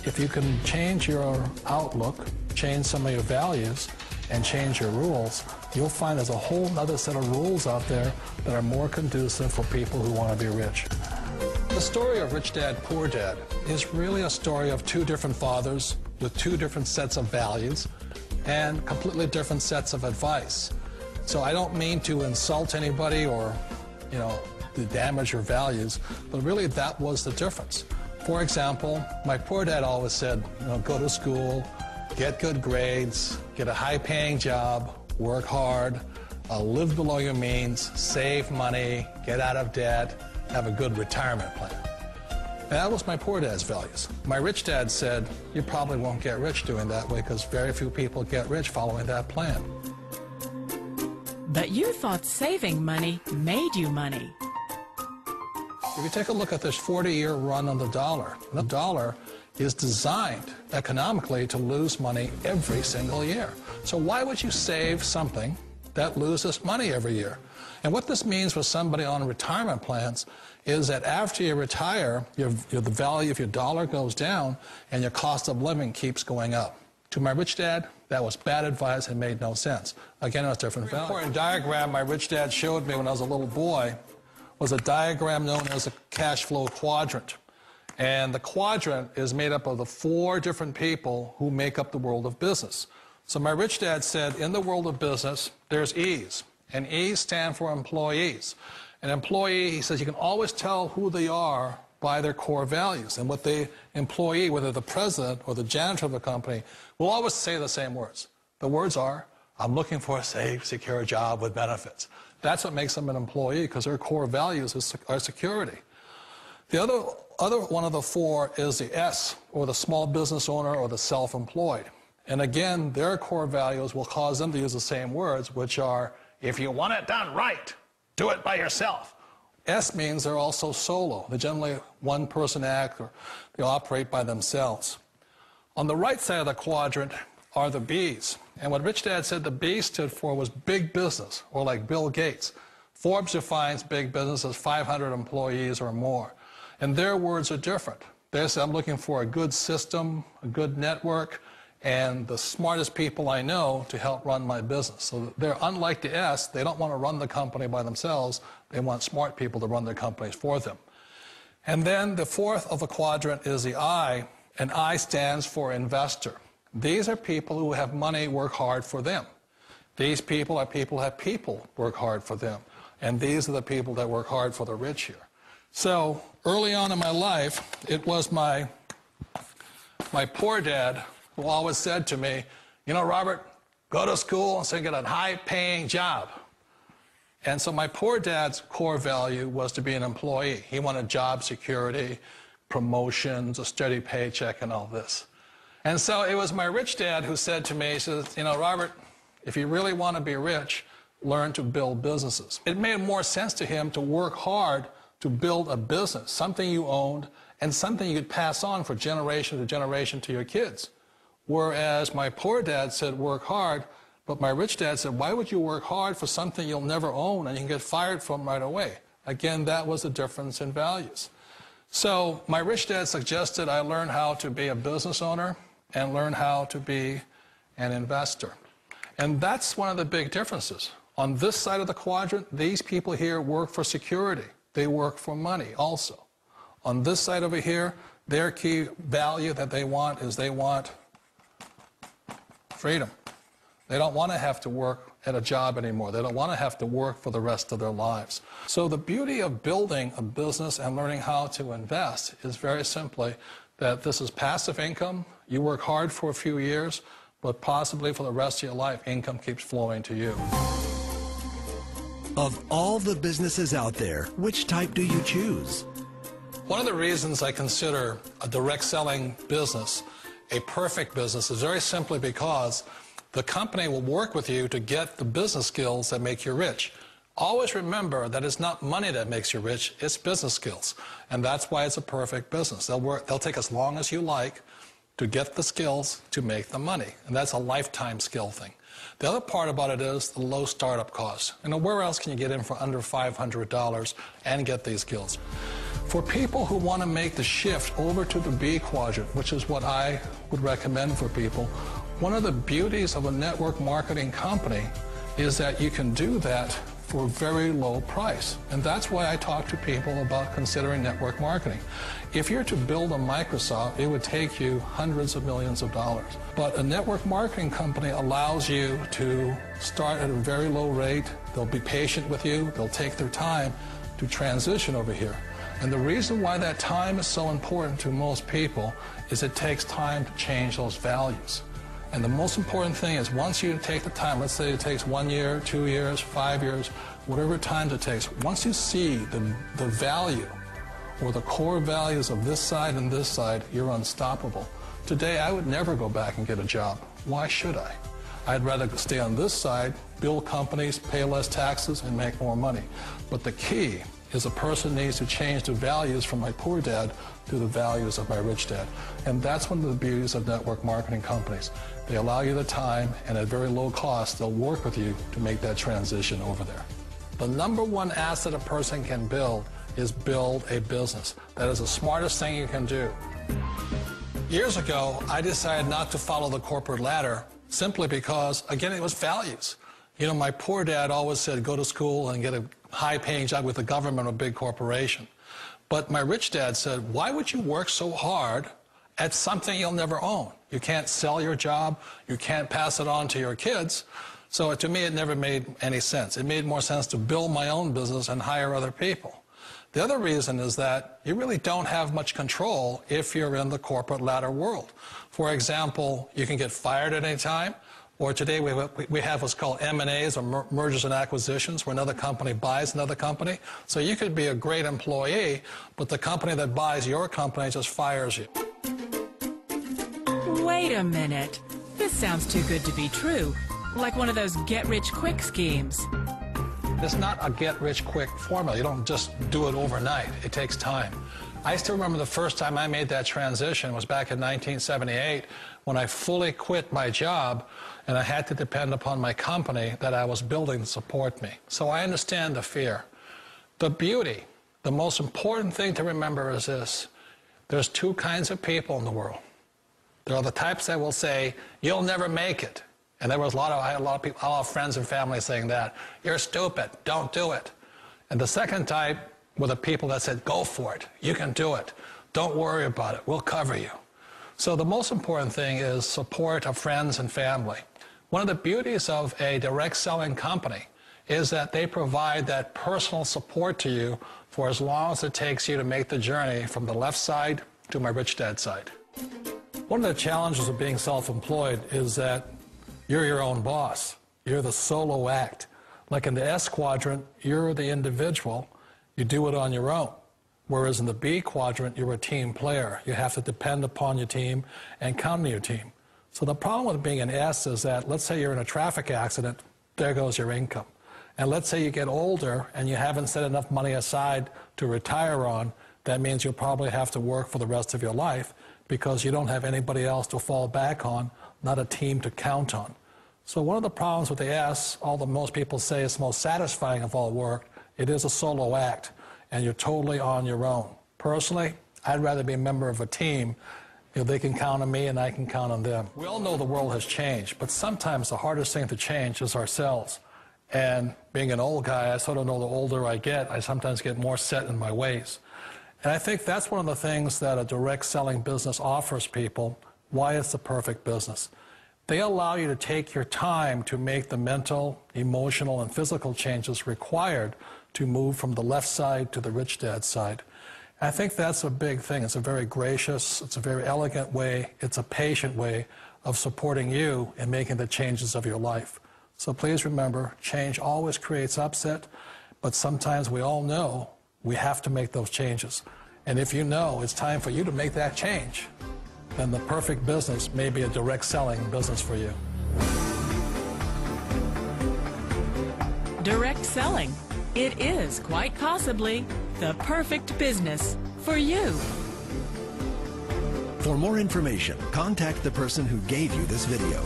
If you can change your outlook, change some of your values, and change your rules, you'll find there's a whole other set of rules out there that are more conducive for people who want to be rich. The story of Rich Dad, Poor Dad is really a story of two different fathers with two different sets of values and completely different sets of advice. So I don't mean to insult anybody or, to damage your values, but really that was the difference. For example, my poor dad always said, go to school, get good grades, get a high-paying job, work hard, live below your means, save money, get out of debt, have a good retirement plan. And that was my poor dad's values. My rich dad said, you probably won't get rich doing that way because very few people get rich following that plan. But you thought saving money made you money. If you take a look at this 40-year run on the dollar is designed economically to lose money every single year. So why would you save something that loses money every year? And what this means for somebody on retirement plans is that after you retire, the value of your dollar goes down and your cost of living keeps going up. To my rich dad, that was bad advice and made no sense. Again, it was different value. An important diagram my rich dad showed me when I was a little boy was a diagram known as a cash flow quadrant. And the quadrant is made up of the four different people who make up the world of business. So my rich dad said, in the world of business, there's E's. And E's stand for employees. An employee, he says, you can always tell who they are by their core values. And what the employee, whether the president or the janitor of the company, will always say the same words. The words are, I'm looking for a safe, secure job with benefits. That's what makes them an employee, because their core values are security. The other one of the four is the S, or the small business owner or the self-employed. And again, their core values will cause them to use the same words, which are, if you want it done right, do it by yourself. S means they're also solo. They're generally one-person act, or they operate by themselves. On the right side of the quadrant are the B's. And what Rich Dad said the B stood for was big business, or like Bill Gates. Forbes defines big business as 500 employees or more. And their words are different. They say, I'm looking for a good system, a good network, and the smartest people I know to help run my business. So they're unlike the S. They don't want to run the company by themselves. They want smart people to run their companies for them. And then the fourth of the quadrant is the I, and I stands for investor. These are people who have money work hard for them. These people are people who have people work hard for them. And these are the people that work hard for the rich here. So early on in my life, it was my poor dad who always said to me, Robert, go to school and so get a high-paying job. And so my poor dad's core value was to be an employee. He wanted job security, promotions, a steady paycheck, and all this. And so it was my rich dad who said to me, he says, Robert, if you really want to be rich, learn to build businesses. It made more sense to him to work hard to build a business, something you owned, and something you could pass on for generation to generation to your kids. Whereas my poor dad said work hard, but my rich dad said, why would you work hard for something you'll never own and you can get fired from right away? Again, that was the difference in values. So my rich dad suggested I learn how to be a business owner and learn how to be an investor. And that's one of the big differences. On this side of the quadrant, these people here work for security. They work for money also. On this side over here, their key value that they want is they want freedom. They don't want to have to work at a job anymore. They don't want to have to work for the rest of their lives. So the beauty of building a business and learning how to invest is very simply that this is passive income. You work hard for a few years, but possibly for the rest of your life, income keeps flowing to you. Of all the businesses out there, which type do you choose? One of the reasons I consider a direct selling business a perfect business is very simply because the company will work with you to get the business skills that make you rich. Always remember that it's not money that makes you rich, it's business skills. And that's why it's a perfect business. They'll take as long as you like to get the skills to make the money. And that's a lifetime skill thing. The other part about it is the low startup cost. Where else can you get in for under $500 and get these skills? For people who want to make the shift over to the B quadrant, which is what I would recommend for people, one of the beauties of a network marketing company is that you can do that for a very low price. And that's why I talk to people about considering network marketing. If you're to build a Microsoft, it would take you hundreds of millions of dollars. But a network marketing company allows you to start at a very low rate. They'll be patient with you. They'll take their time to transition over here. And the reason why that time is so important to most people is it takes time to change those values. And the most important thing is once you take the time, let's say it takes 1 year, 2 years, 5 years, whatever time it takes, once you see the value or the core values of this side and this side, you're unstoppable. Today, I would never go back and get a job. Why should I? I'd rather stay on this side, build companies, pay less taxes, and make more money. But the key is a person needs to change the values from my poor dad to the values of my rich dad. And that's one of the beauties of network marketing companies. They allow you the time, and at very low cost, they'll work with you to make that transition over there. The number one asset a person can build is build a business. That is the smartest thing you can do. Years ago, I decided not to follow the corporate ladder simply because, again, it was values. You know, my poor dad always said, go to school and get a high-paying job with the government or a big corporation. But my rich dad said, why would you work so hard at something you'll never own? You can't sell your job. You can't pass it on to your kids. So to me, it never made any sense. It made more sense to build my own business and hire other people. The other reason is that you really don't have much control if you're in the corporate ladder world. For example, you can get fired at any time. Or today we have what's called M&As, or mergers and acquisitions, where another company buys another company. So you could be a great employee, but the company that buys your company just fires you. Wait a minute. This sounds too good to be true. Like one of those get-rich-quick schemes. It's not a get-rich-quick formula. You don't just do it overnight. It takes time. I still remember the first time I made that transition was back in 1978 when I fully quit my job and I had to depend upon my company that I was building to support me. So I understand the fear. The beauty, the most important thing to remember is this. There's two kinds of people in the world. There are the types that will say, you'll never make it. And there was I had a lot of people, a lot of friends and family saying that. You're stupid, don't do it. And the second type were the people that said, go for it, you can do it. Don't worry about it, we'll cover you. So the most important thing is support of friends and family. One of the beauties of a direct selling company is that they provide that personal support to you for as long as it takes you to make the journey from the left side to my rich dad side. One of the challenges of being self-employed is that you're your own boss. You're the solo act. Like in the S quadrant, you're the individual. You do it on your own. Whereas in the B quadrant, you're a team player. You have to depend upon your team and count on your team. So the problem with being an S is that, let's say you're in a traffic accident, there goes your income. And let's say you get older and you haven't set enough money aside to retire on, that means you'll probably have to work for the rest of your life because you don't have anybody else to fall back on, not a team to count on. So one of the problems with the S, although most people say it's the most satisfying of all work, it is a solo act, and you're totally on your own. Personally, I'd rather be a member of a team. You know, they can count on me and I can count on them. We all know the world has changed, but sometimes the hardest thing to change is ourselves. And being an old guy, I sort of know the older I get, I sometimes get more set in my ways. And I think that's one of the things that a direct selling business offers people, why it's the perfect business. They allow you to take your time to make the mental, emotional, and physical changes required to move from the left side to the rich dad side. I think that's a big thing. It's a very gracious, it's a very elegant way, it's a patient way of supporting you in making the changes of your life. So please remember, change always creates upset, but sometimes we all know we have to make those changes. And if you know it's time for you to make that change, then the perfect business may be a direct selling business for you. Direct selling. It is quite possibly the perfect business for you. For more information, contact the person who gave you this video.